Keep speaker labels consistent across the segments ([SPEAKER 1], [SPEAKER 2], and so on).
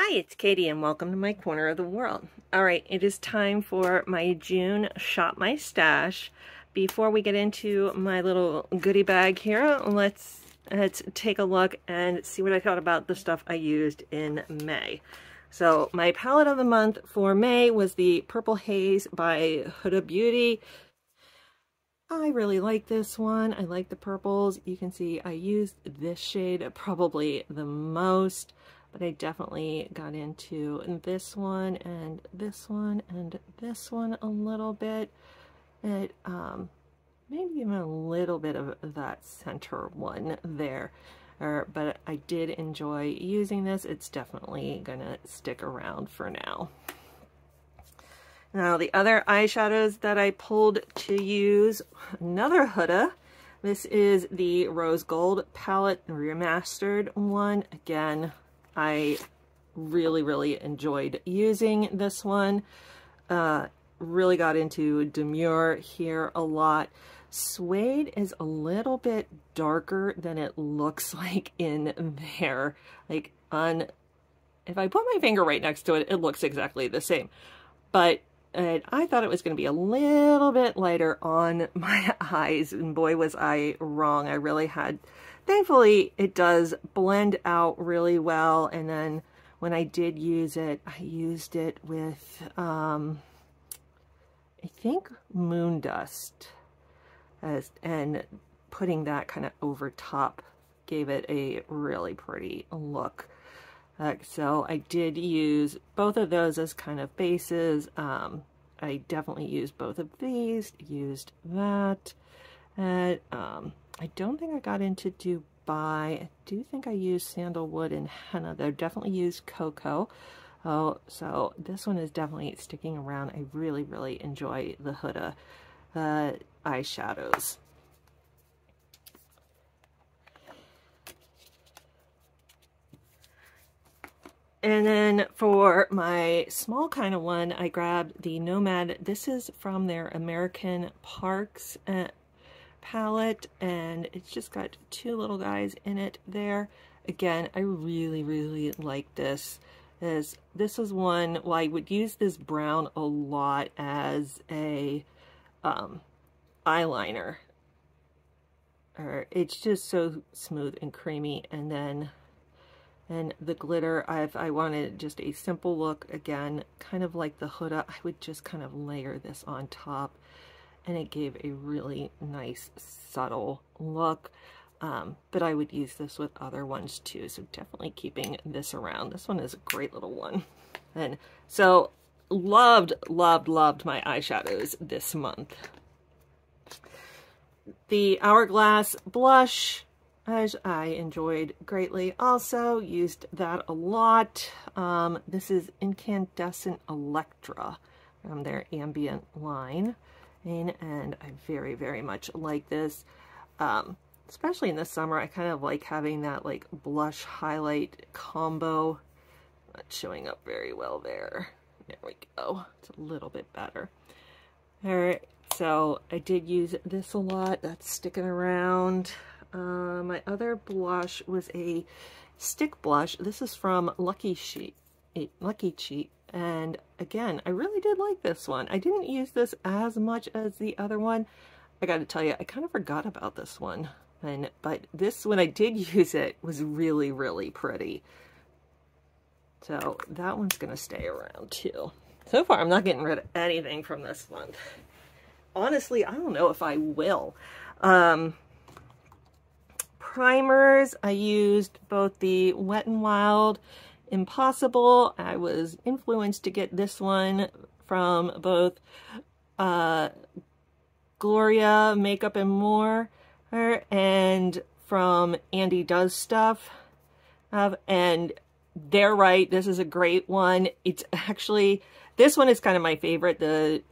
[SPEAKER 1] Hi, it's Katie and welcome to my corner of the world. Alright, it is time for my June Shop My Stash. Before we get into my little goodie bag here, let's take a look and see what I thought about the stuff I used in May. So my palette of the month for May was the Purple Haze by Huda Beauty. I really like this one. I like the purples. You can see I used this shade probably the most, but I definitely got into this one and this one and this one a little bit. It maybe even a little bit of that center one there. But I did enjoy using this. It's definitely gonna stick around for now. Now the other eyeshadows that I pulled to use, another Huda. This is the Rose Gold palette, remastered one. Again, I really enjoyed using this one. Really got into Demure here a lot. Suede is a little bit darker than it looks like in there. Like if I put my finger right next to it, it looks exactly the same. But I thought it was going to be a little bit lighter on my eyes, and boy was I wrong. I really had, thankfully it does blend out really well, and then when I did use it, I used it with, I think Moon Dust, and putting that kind of over top gave it a really pretty look. So I did use both of those as kind of bases. I definitely used both of these, used that. I don't think I got into Dubai. I do think I used Sandalwood and Henna. They definitely used Cocoa. Oh, so this one is definitely sticking around. I really enjoy the Huda eyeshadows. And then for my small kind of one, I grabbed the Nomad. This is from their American Parks palette, and it's just got two little guys in it there. Again, I really like this. This is one, well, I would use this brown a lot as a eyeliner. It's just so smooth and creamy, and then the glitter, I wanted just a simple look, again, kind of like the Huda. I would just kind of layer this on top, and it gave a really nice, subtle look. But I would use this with other ones too, so definitely keeping this around. This one is a great little one. And so, loved my eyeshadows this month. The Hourglass blush, as I enjoyed greatly, also used that a lot. This is Incandescent Electra from their Ambient line, and I very much like this. Especially in the summer, I kind of like having that like blush highlight combo. Not showing up very well there. There we go. It's a little bit better. All right, so I did use this a lot. That's sticking around. My other blush was a stick blush. This is from Lucky Cheat, and again, I really did like this one. I didn't use this as much as the other one. I got to tell you, I kind of forgot about this one, but this, when I did use it, was really pretty. So that one's gonna stay around too. So far, I'm not getting rid of anything from this month. Honestly, I don't know if I will. Primers, I used both the Wet n Wild Impossible. I was influenced to get this one from both Gloria Makeup and More and from Andy Does Stuff. And they're right, this is a great one. It's actually, this one is kind of my favorite, the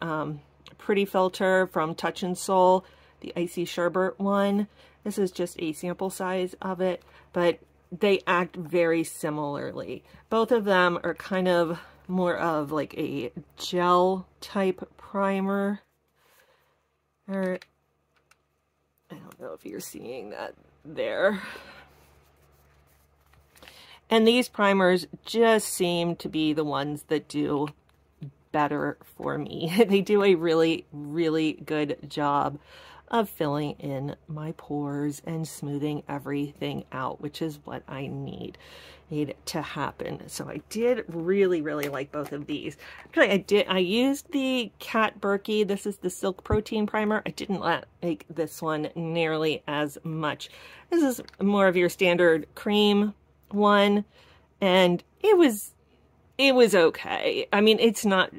[SPEAKER 1] Pretty Filter from Touch and Soul, the Icy Sherbet one. This is just a sample size of it, but they act very similarly. Both of them are kind of more of like a gel type primer. I don't know if you're seeing that there. And these primers just seem to be the ones that do better for me. They do a really, really good job of filling in my pores and smoothing everything out, which is what I need to happen. So I did really, really like both of these. Actually, I used the Kat Berkey. This is the Silk Protein Primer. I didn't like this one nearly as much. This is more of your standard cream one, and it was okay. I mean, it's not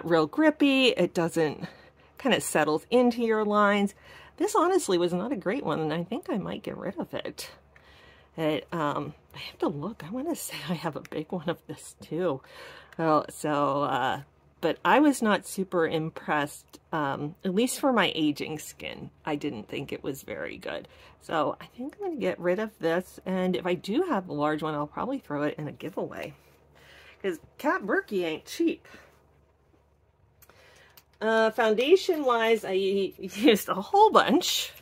[SPEAKER 1] real grippy. It doesn't kind of settles into your lines. This honestly was not a great one, and I think I might get rid of it. I have to look. I want to say I have a big one of this too. But I was not super impressed, at least for my aging skin. I didn't think it was very good. So I think I'm going to get rid of this, and if I do have a large one, I'll probably throw it in a giveaway. Because Kat Berkey ain't cheap. Foundation-wise, I used a whole bunch.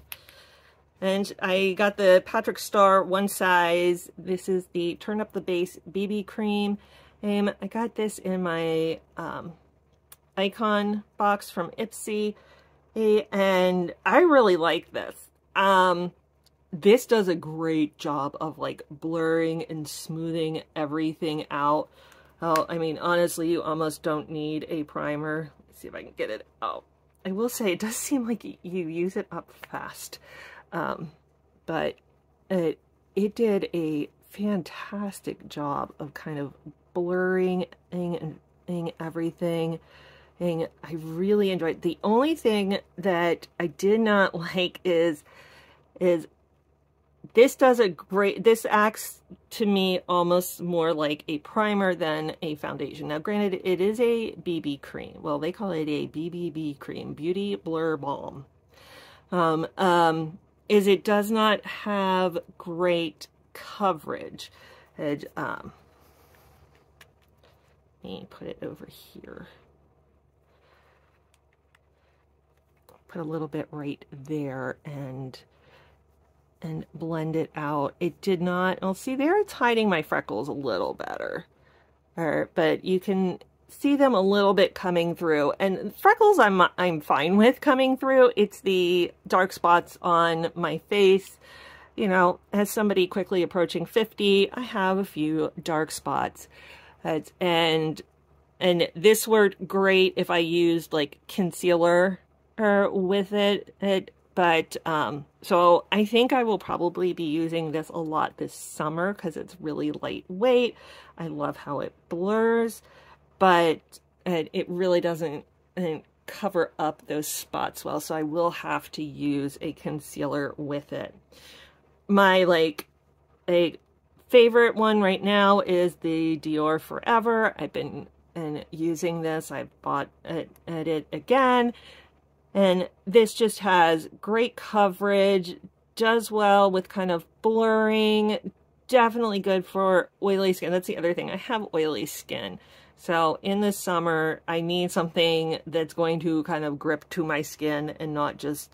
[SPEAKER 1] And I got the Patrick Star One Size. This is the Turn Up the Base BB Cream. I got this in my Icon box from IPSY. And I really like this. This does a great job of like blurring and smoothing everything out. Oh, I mean, honestly, you almost don't need a primer. Let's see if I can get it out. I will say it does seem like you use it up fast. But it did a fantastic job of kind of blurring everything. And I really enjoyed it. The only thing that I did not like is this acts to me almost more like a primer than a foundation. Now, granted, it is a BB cream. Well, they call it a BBB cream, Beauty Blur Balm. It does not have great coverage. Let me put it over here. Put a little bit right there and blend it out. It did not, I'll see there it's hiding my freckles a little better. But you can see them a little bit coming through, and freckles I'm fine with coming through. It's the dark spots on my face. You know, as somebody quickly approaching 50, I have a few dark spots. And this worked great if I used like concealer with it. But so I think I will probably be using this a lot this summer because it's really lightweight. I love how it blurs, but it really doesn't cover up those spots well, so I will have to use a concealer with it. My a favorite one right now is the Dior Forever. I've been using this. I bought it again, and this just has great coverage, does well with kind of blurring, definitely good for oily skin. That's the other thing. I have oily skin. So in the summer, I need something that's going to kind of grip to my skin and not just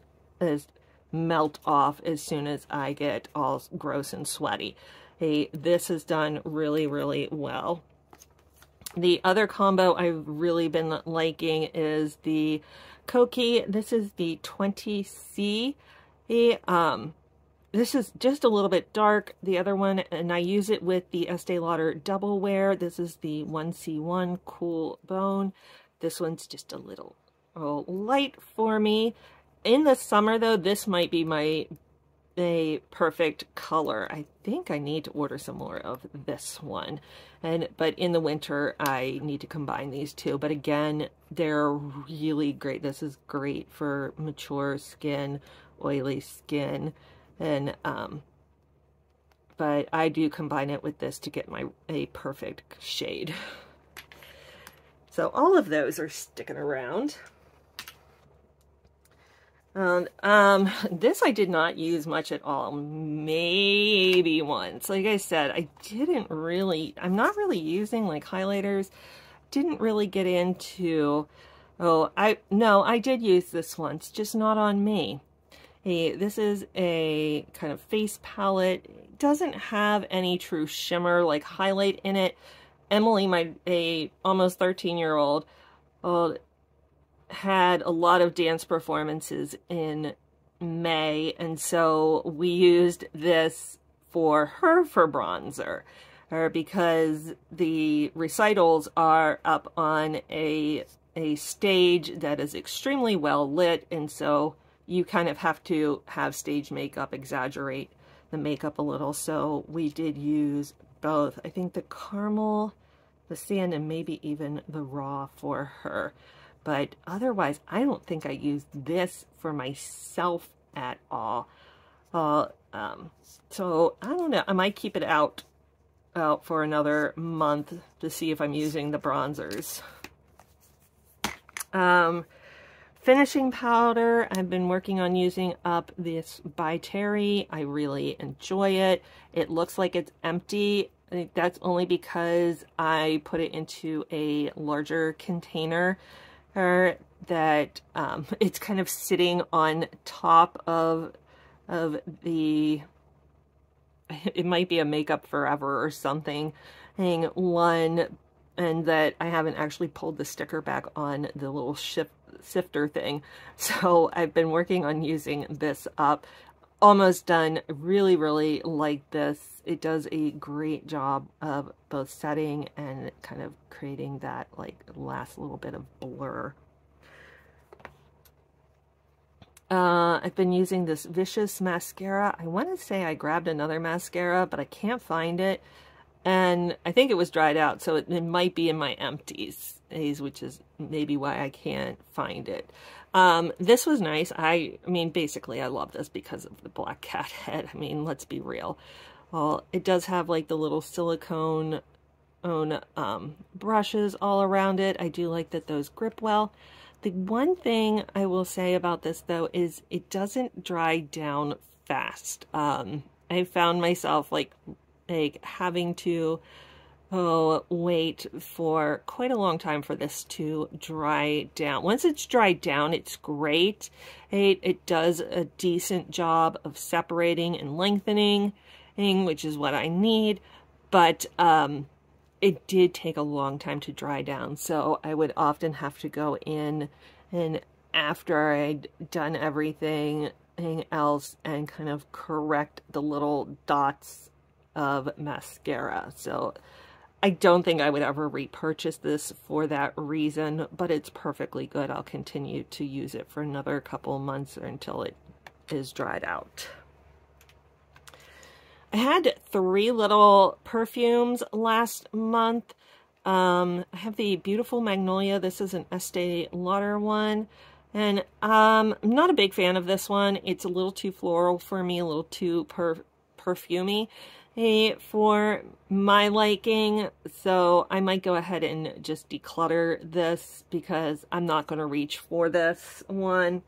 [SPEAKER 1] melt off as soon as I get all gross and sweaty. This has done really, really well. The other combo I've really been liking is the Koki. This is the 20C. This is just a little bit dark, the other one, and I use it with the Estee Lauder Double Wear. This is the 1C1 Cool Bone. This one's just a little light for me. In the summer, though, this might be a perfect color. I think I need to order some more of this one. But in the winter, I need to combine these two. But again, they're really great. This is great for mature skin, oily skin. But I do combine it with this to get a perfect shade. So all of those are sticking around. This I did not use much at all, maybe once. Like I said, I'm not really using like highlighters. Didn't really get into, I did use this once, just not on me. This is a kind of face palette. It doesn't have any true shimmer like highlight in it. Emily, my almost 13-year-old, had a lot of dance performances in May, and so we used this for her for bronzer, because the recitals are up on a stage that is extremely well lit, and so you kind of have to have stage makeup exaggerate the makeup a little. So we did use both. I think the caramel, the sand, and maybe even the raw for her. But otherwise, I don't think I used this for myself at all. So I don't know. I might keep it out for another month to see if I'm using the bronzers. Finishing powder, I've been working on using up this by Terry. I really enjoy it. It looks like it's empty. I think that's only because I put it into a larger container that it's kind of sitting on top of the, it might be a Makeup Forever or something, one, and that I haven't actually pulled the sticker back on the little sifter thing. So I've been working on using this up. Almost done. Really, really like this. It does a great job of both setting and kind of creating that like last little bit of blur. I've been using this Vicious mascara. I want to say I grabbed another mascara, but I can't find it. And I think it was dried out, so it might be in my empties, which is maybe why I can't find it. This was nice. I mean, basically, I love this because of the black cat head. I mean, let's be real. Well, it does have like the little silicone brushes all around it. I do like that those grip well. The one thing I will say about this, though, is it doesn't dry down fast. I found myself like having to wait for quite a long time for this to dry down. Once it's dried down, it's great. It does a decent job of separating and lengthening, which is what I need, but it did take a long time to dry down, so I would often have to go in and after I'd done everything else and kind of correct the little dots of mascara. So I don't think I would ever repurchase this for that reason, but it's perfectly good. I'll continue to use it for another couple months or until it is dried out. I had 3 little perfumes last month. I have the Beautiful Magnolia. This is an Estee Lauder one. And I'm not a big fan of this one. It's a little too floral for me, a little too perfumey for my liking. So I might go ahead and just declutter this because I'm not going to reach for this one.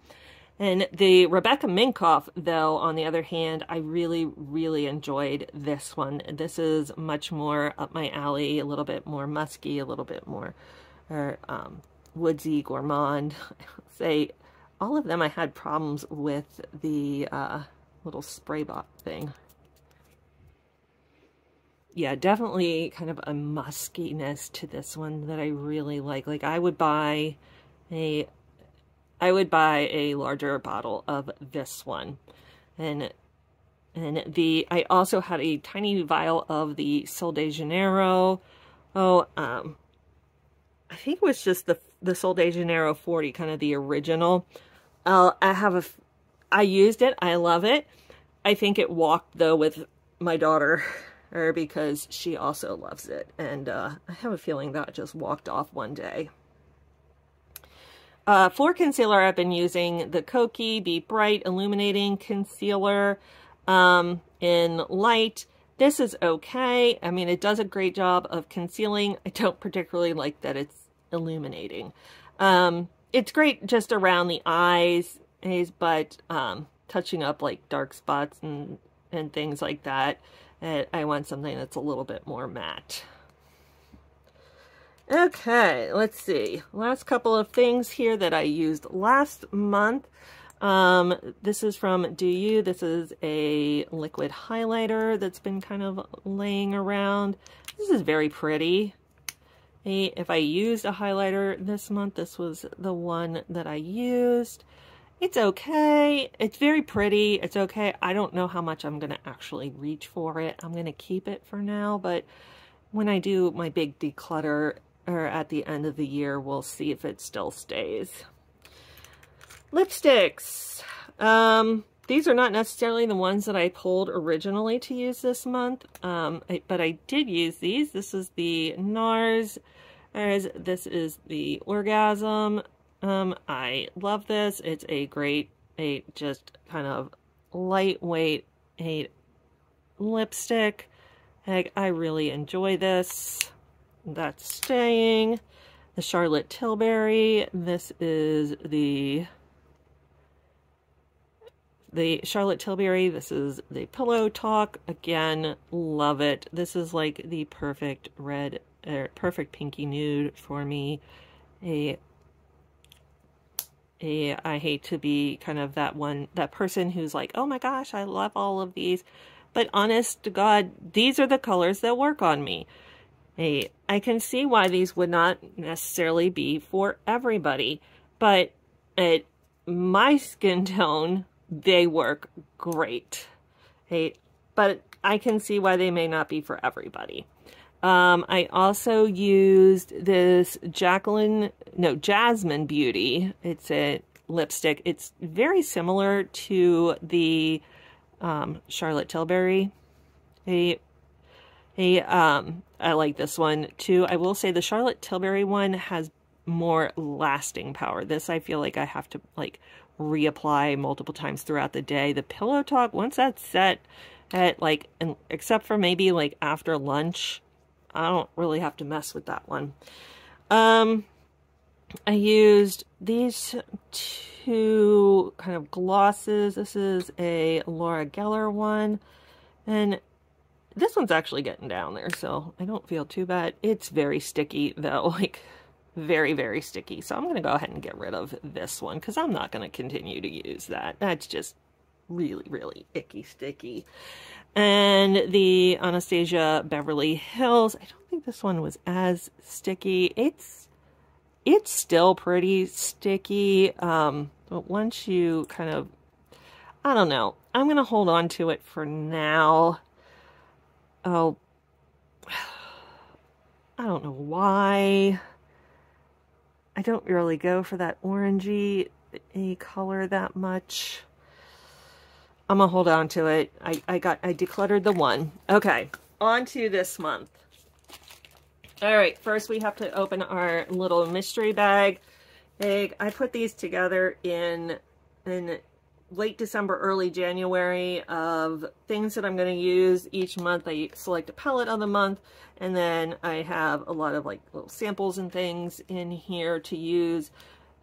[SPEAKER 1] And the Rebecca Minkoff, though, on the other hand, I really, really enjoyed this one. This is much more up my alley, a little bit more musky, a little bit more woodsy, gourmand. Say, all of them I had problems with the little spray bot thing. Yeah, definitely kind of a muskiness to this one that I really like. Like, I would buy a larger bottle of this one. And I also had a tiny vial of the Sol de Janeiro. I think it was just the Sol de Janeiro 40, kind of the original. I used it. I love it. I think it walked, though, with my daughter because she also loves it. And I have a feeling that just walked off one day. For concealer, I've been using the Kokie Be Bright Illuminating Concealer in light. This is okay. I mean, it does a great job of concealing. I don't particularly like that it's illuminating. It's great just around the eyes, but touching up like dark spots and things like that. I want something that's a little bit more matte. Okay, let's see. Last couple of things here that I used last month. This is from Do You. This is a liquid highlighter that's been kind of laying around. This is very pretty. If I used a highlighter this month, this was the one that I used. It's okay. It's very pretty. It's okay. I don't know how much I'm going to actually reach for it. I'm going to keep it for now, but when I do my big declutter or at the end of the year, we'll see if it still stays. Lipsticks. These are not necessarily the ones that I pulled originally to use this month, but I did use these. This is the NARS. This is the Orgasm. I love this. It's a great, just kind of lightweight lipstick. I really enjoy this. That's staying. The Charlotte Tilbury. This is the Charlotte Tilbury. This is the Pillow Talk. Again, love it. This is like the perfect red, perfect pinky nude for me. I hate to be kind of that person who's like, oh my gosh, I love all of these. But honest to God, these are the colors that work on me. I can see why these would not necessarily be for everybody, but at my skin tone, they work great. But I can see why they may not be for everybody. I also used this Jasmine Beauty. It's a lipstick. It's very similar to the Charlotte Tilbury. I like this one too. I will say the Charlotte Tilbury one has more lasting power. This I feel like I have to like reapply multiple times throughout the day. The Pillow Talk, once that's set at like, except for maybe like after lunch, I don't really have to mess with that one. I used these two kind of glosses. This is a Laura Geller one, and this one's actually getting down there, so I don't feel too bad. It's very sticky though, like very, very sticky. So I'm going to go ahead and get rid of this one because I'm not going to continue to use that. That's just really, really icky sticky. And the Anastasia Beverly Hills. I don't think this one was as sticky. It's still pretty sticky. But once you kind of, I don't know. I'm going to hold on to it for now. Oh, I don't know why. I don't really go for that orangey color that much. I'm gonna hold on to it. I decluttered the one. Okay, on to this month. All right, first we have to open our little mystery bag. I put these together in late December, early January of things that I'm going to use each month. I select a palette of the month, and then I have a lot of like little samples and things in here to use.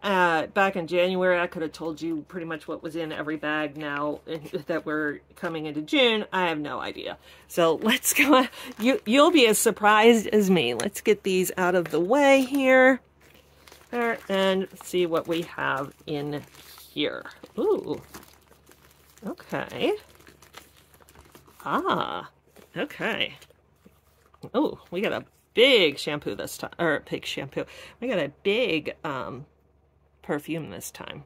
[SPEAKER 1] Back in January, I could have told you pretty much what was in every bag. Now that we're coming into June, I have no idea. So let's go. You'll be as surprised as me. Let's get these out of the way here and see what we have in here. Ooh. Okay. Ah. Okay. Oh, we got a big shampoo this time. Or big shampoo. We got a big perfume this time.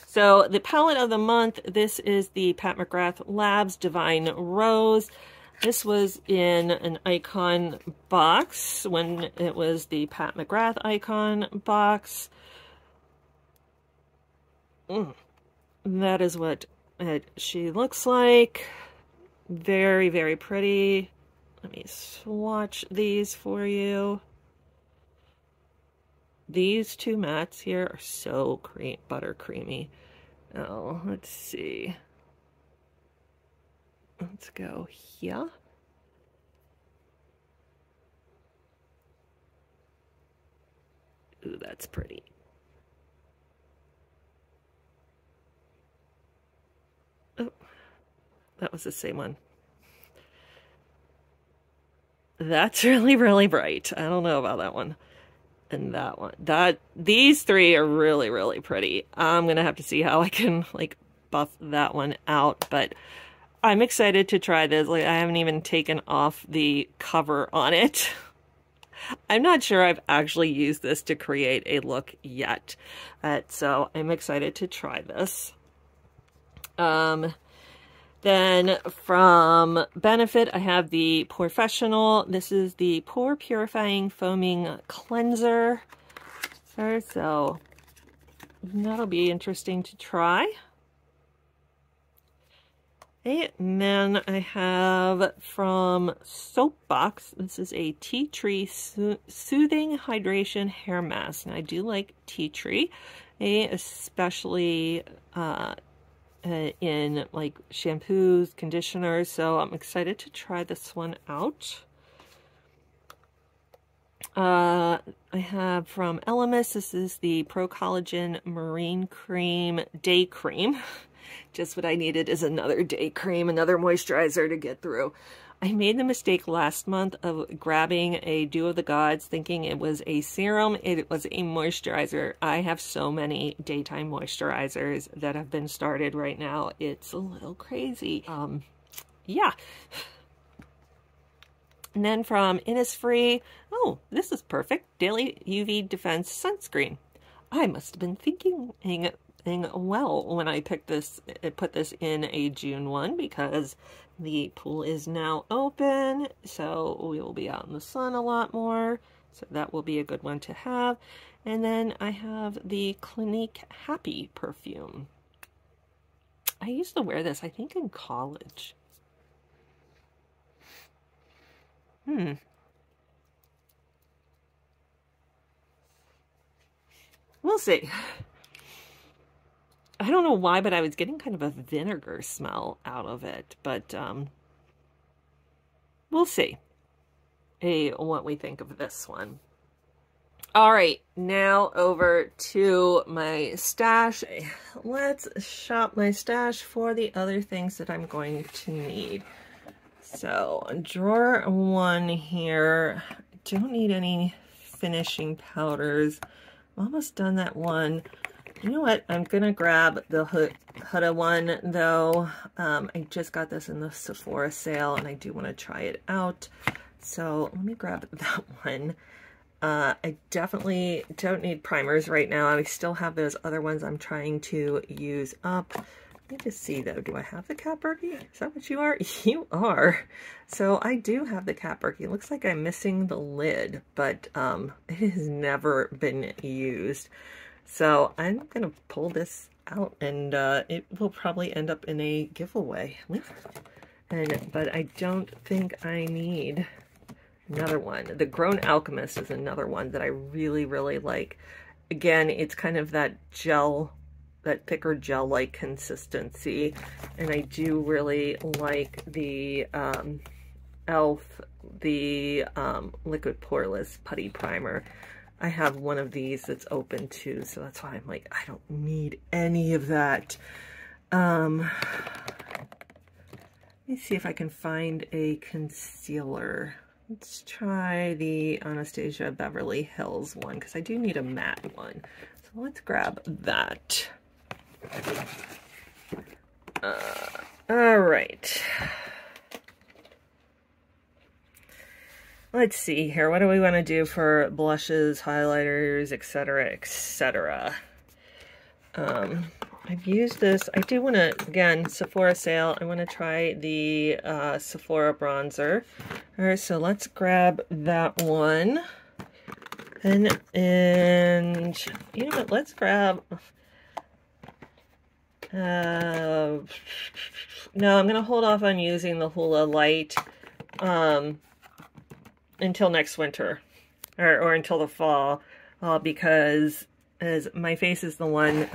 [SPEAKER 1] So the palette of the month, this is the Pat McGrath Labs Divine Rose. This was in an Icon box when it was the Pat McGrath Icon box. That is what she looks like. Very, very pretty. Let me swatch these for you. These two mattes here are so butter creamy. Oh, let's see. Let's go here. Ooh, that's pretty. Oh, that was the same one. That's really, really bright. I don't know about that one. and that one. These three are really, really pretty. I'm gonna have to see how I can like buff that one out, but I'm excited to try this. Like, I haven't even taken off the cover on it. I'm not sure I've actually used this to create a look yet. So I'm excited to try this. Then from Benefit, I have the Professional. This is the Pore Purifying Foaming Cleanser. So that'll be interesting to try. Okay, and then I have from Soapbox, this is a Tea Tree Soothing Hydration Hair Mask. And I do like tea tree, especially in like shampoos, conditioners, so I'm excited to try this one out. I have from Elemis, this is the Pro Collagen Marine Cream Day Cream. Just what I needed is another day cream, another moisturizer to get through. I made the mistake last month of grabbing a Dew of the Gods thinking it was a serum. It was a moisturizer. I have so many daytime moisturizers that have been started right now. It's a little crazy. Yeah. And then from Innisfree, oh, this is perfect. Daily UV Defense Sunscreen. I must have been thinking well when I put this in a June one, because the pool is now open, so we will be out in the sun a lot more, so that will be a good one to have. And then I have the Clinique Happy perfume. I used to wear this, I think, in college. We'll see. I don't know why, but I was getting kind of a vinegar smell out of it, but we'll see what we think of this one. All right, now over to my stash. Let's shop my stash for the other things that I'm going to need. So drawer one here, I don't need any finishing powders. I'm almost done that one. You know what? I'm going to grab the Huda one, though. I just got this in the Sephora sale, and I do want to try it out. So let me grab that one. I definitely don't need primers right now. I still have those other ones I'm trying to use up. Let me just see, though. Do I have the Cat Burkie? Is that what you are? You are. So I do have the Cat Burkie. It looks like I'm missing the lid, but it has never been used. So I'm going to pull this out, and it will probably end up in a giveaway. But I don't think I need another one. The Grown Alchemist is another one that I really, really like. Again, it's kind of that gel, that thicker gel-like consistency. And I do really like the e.l.f., the Liquid Poreless Putty Primer. I have one of these that's open too, so that's why I'm like, I don't need any of that. Let me see if I can find a concealer. Let's try the Anastasia Beverly Hills one, because I do need a matte one. So let's grab that. All right. Let's see here. What do we want to do for blushes, highlighters, etc., etc.? I've used this. I do want to, again, Sephora sale. I want to try the Sephora bronzer. All right, so let's grab that one. And you know what? Let's grab... no, I'm going to hold off on using the Hoola Light until next winter, or until the fall, because as my face is the one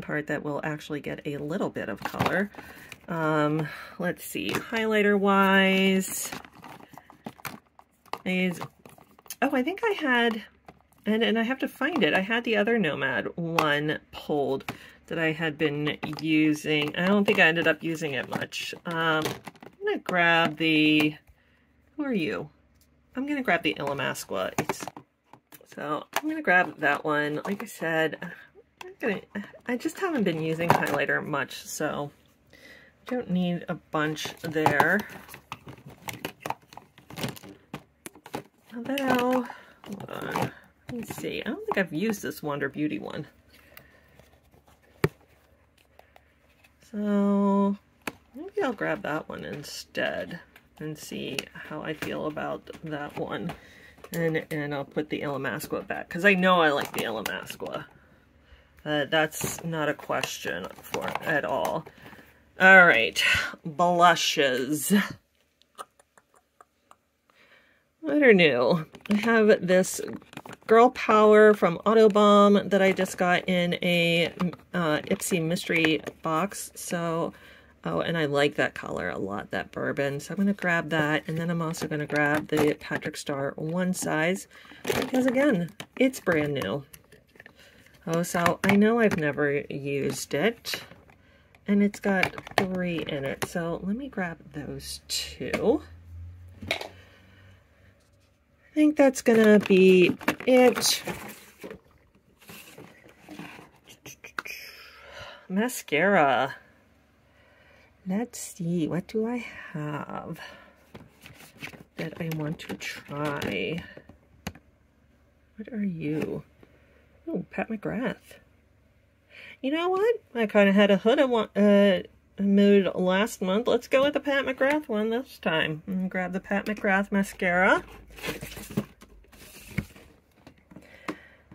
[SPEAKER 1] part that will actually get a little bit of color. Let's see, highlighter wise, I think I had, and I have to find it, I had the other Nomad one pulled that I had been using. I don't think I ended up using it much. I'm gonna grab the, who are you? I'm gonna grab the Illamasqua. It's So I'm gonna grab that one. Like I said, I just haven't been using highlighter much, so I don't need a bunch there. Although, hold on, let me see. I don't think I've used this Wonder Beauty one. So maybe I'll grab that one instead and see how I feel about that one. And I'll put the Ilamasqua back, because I know I like the Ilamasqua. That's not a question for at all. All right, blushes. What are new? I have this Girl Power from Autobomb that I just got in a IPSY mystery box. So, oh, and I like that color a lot, that bourbon. So I'm going to grab that, and then I'm also going to grab the Patrick Star one size, because again, it's brand new. Oh, so I know I've never used it, and it's got 3 in it. So let me grab those 2. I think that's gonna be it. Mascara. Let's see, what do I have that I want to try? What are you? Oh, Pat McGrath. You know what? I kind of had a Huda mood last month. Let's go with the Pat McGrath one this time. I'm gonna grab the Pat McGrath mascara.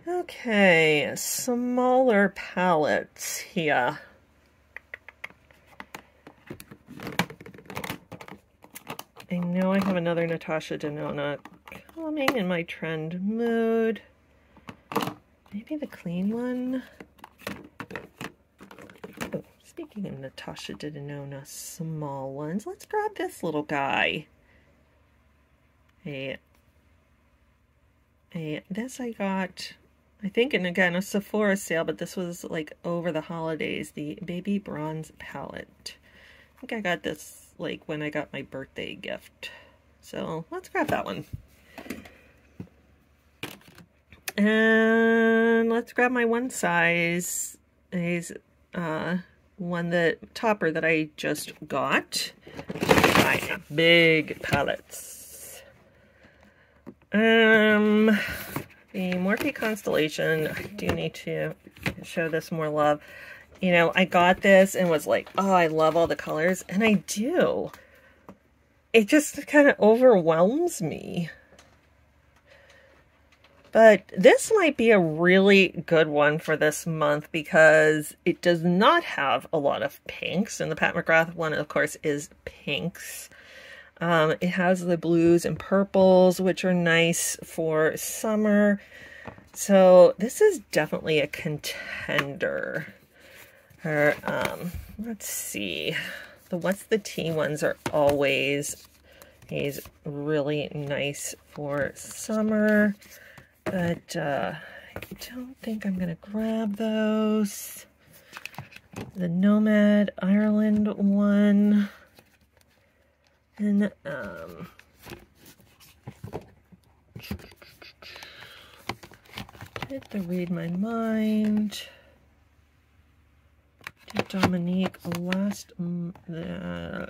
[SPEAKER 1] Okay, smaller palettes here. I know I have another Natasha Denona coming in my trend mood. Maybe the clean one. Oh, speaking of Natasha Denona small ones, let's grab this little guy. This I got, I think, and again, a Sephora sale, but this was like over the holidays, the Baby Bronze palette. I think I got this like when I got my birthday gift. So let's grab that one. And let's grab my one size, one that topper that I just got. My big palettes. The Morphe Constellation, I do need to show this more love. You know, I got this and was like, oh, I love all the colors, and I do. It just kind of overwhelms me. But this might be a really good one for this month because it does not have a lot of pinks, and the Pat McGrath one, of course, is pinks. It has the blues and purples, which are nice for summer. So this is definitely a contender. Let's see. The What's the Tea ones are always really nice for summer. But I don't think I'm going to grab those. The Nomad Ireland one. And, did the Read My Mind. Did Dominique last, in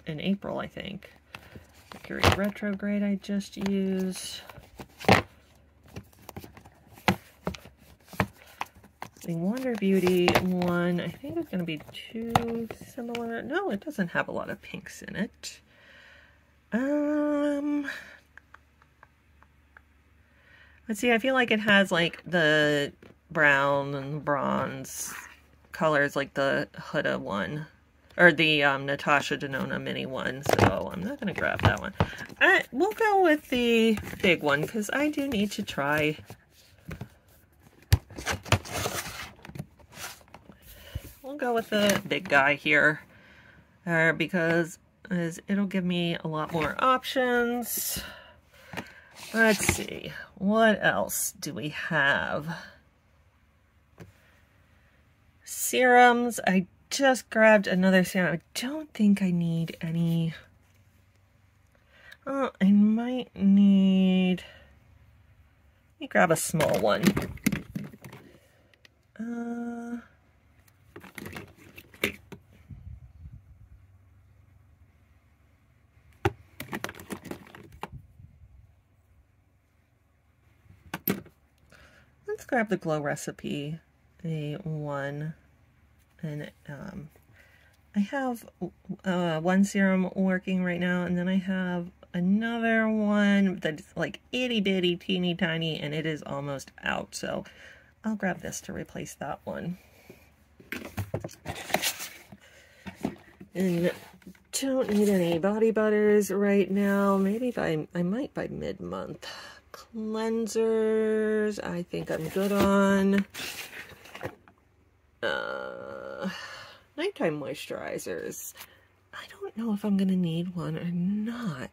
[SPEAKER 1] April, I think. Mercury Retrograde I just used. The Wonder Beauty one, I think it's going to be too similar. No, it doesn't have a lot of pinks in it. Let's see, I feel like it has like the brown and bronze colors like the Huda one. Or the Natasha Denona mini one. So I'm not going to grab that one. We'll go with the big one because I do need to try. We'll go with the big guy here. Because it'll give me a lot more options. Let's see, what else do we have? Serums. I just grabbed another serum. I don't think I need any. Oh, I might need me grab a small one. Let's grab the Glow Recipe, the one, and I have one serum working right now, and then I have another one that's like itty bitty teeny tiny, and it is almost out, so I'll grab this to replace that one. And don't need any body butters right now. Maybe I might by mid-month. Cleansers, I think I'm good on. Nighttime moisturizers. I don't know if I'm gonna need one or not.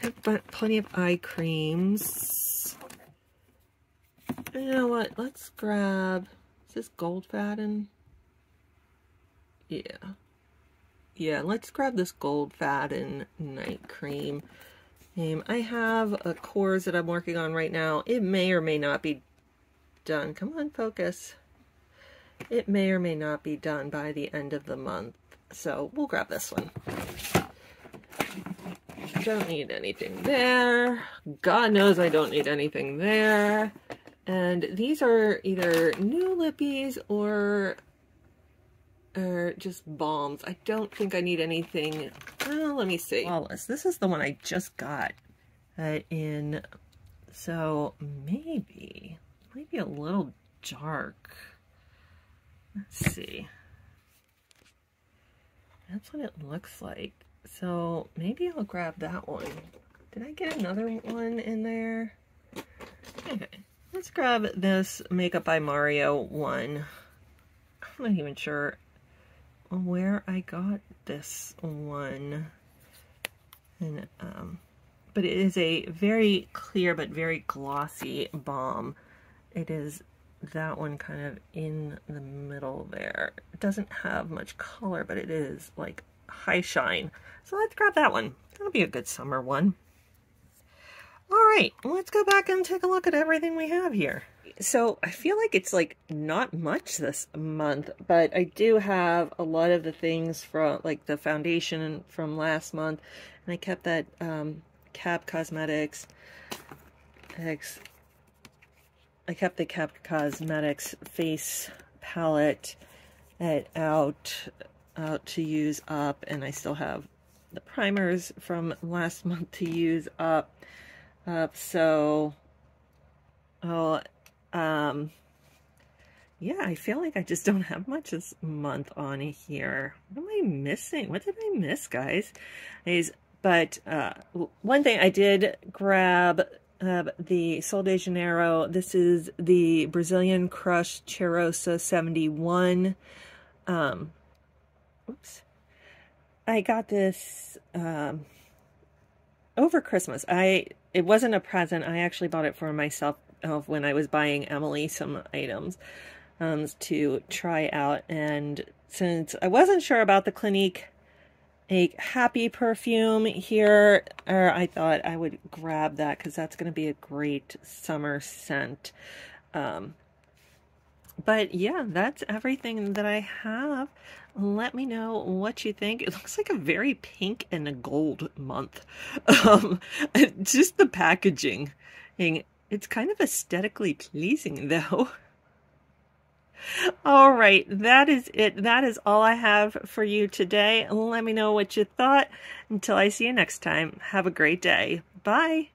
[SPEAKER 1] I have plenty of eye creams. You know what? Let's grab. Is this Gold Faden? Yeah. Yeah, let's grab this Gold Faden night cream. I have a course that I'm working on right now. It may or may not be done. Come on, focus. It may or may not be done by the end of the month. So we'll grab this one. Don't need anything there. God knows I don't need anything there. And these are either new lippies or just balms. I don't think I need anything. Let me see. Flawless. This is the one I just got in. So maybe a little dark. Let's see. That's what it looks like. So maybe I'll grab that one. Did I get another one in there? Okay. Let's grab this Makeup by Mario one. I'm not even sure where I got this one. And but it is a very clear but very glossy balm. It is that one kind of in the middle there. It doesn't have much color, but it is like high shine. So let's grab that one. That'll be a good summer one. All right, let's go back and take a look at everything we have here. So I feel like it's like not much this month, but I do have a lot of the things from like the foundation from last month, and I kept that Cap Cosmetics I kept the Cap Cosmetics face palette out to use up, and I still have the primers from last month to use up. Yeah, I feel like I just don't have much this month on here. What am I missing? What did I miss, guys? But one thing I did grab the Sol de Janeiro. This is the Brazilian Crush Cheirosa 71. Oops. I got this over Christmas. It wasn't a present. I actually bought it for myself when I was buying Emily some items to try out. And since I wasn't sure about the Clinique a Happy perfume here, I thought I would grab that because that's going to be a great summer scent. But yeah, that's everything that I have. Let me know what you think. It looks like a very pink and a gold month. Just the packaging. It's kind of aesthetically pleasing though. All right, that is it. That is all I have for you today. Let me know what you thought. Until I see you next time, have a great day. Bye.